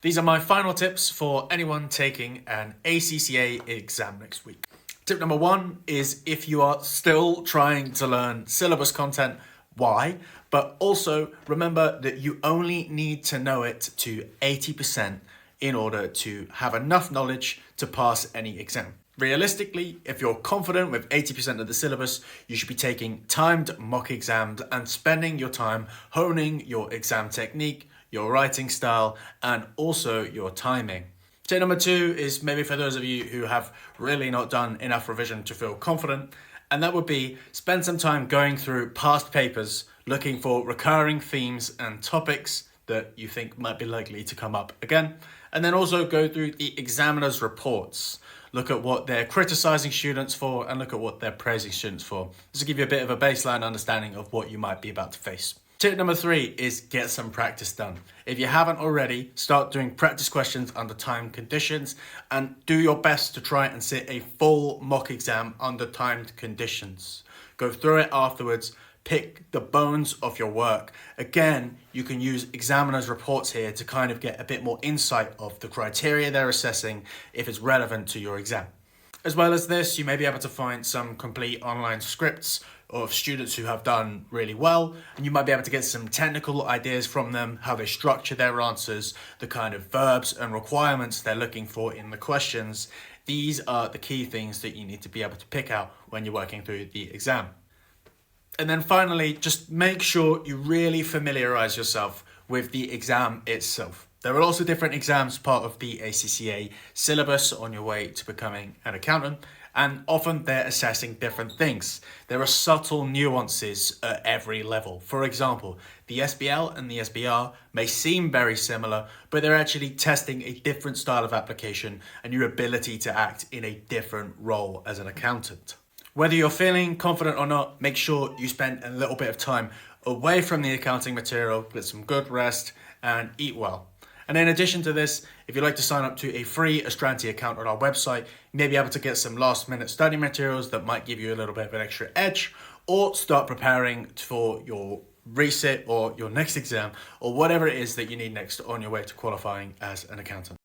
These are my final tips for anyone taking an ACCA exam next week. Tip number one is if you are still trying to learn syllabus content, why? But also remember that you only need to know it to 80% in order to have enough knowledge to pass any exam. Realistically, if you're confident with 80% of the syllabus, you should be taking timed mock exams and spending your time honing your exam technique, your writing style, and also your timing. Tip number two is maybe for those of you who have really not done enough revision to feel confident, and that would be spend some time going through past papers, looking for recurring themes and topics that you think might be likely to come up again, and then also go through the examiner's reports. Look at what they're criticizing students for and look at what they're praising students for. This will give you a bit of a baseline understanding of what you might be about to face. Tip number three is get some practice done. If you haven't already, start doing practice questions under timed conditions and do your best to try and sit a full mock exam under timed conditions. Go through it afterwards, pick the bones of your work. Again, you can use examiners' reports here to kind of get a bit more insight of the criteria they're assessing if it's relevant to your exam. As well as this, you may be able to find some complete online scripts of students who have done really well, and you might be able to get some technical ideas from them, how they structure their answers, the kind of verbs and requirements they're looking for in the questions. These are the key things that you need to be able to pick out when you're working through the exam. And then finally, just make sure you really familiarize yourself with the exam itself. There are also different exams part of the ACCA syllabus on your way to becoming an accountant, and often they're assessing different things. There are subtle nuances at every level. For example, the SBL and the SBR may seem very similar, but they're actually testing a different style of application and your ability to act in a different role as an accountant. Whether you're feeling confident or not, make sure you spend a little bit of time away from the accounting material, get some good rest, and eat well. And in addition to this, if you'd like to sign up to a free Astranti account on our website, you may be able to get some last-minute study materials that might give you a little bit of an extra edge, or start preparing for your resit or your next exam, or whatever it is that you need next on your way to qualifying as an accountant.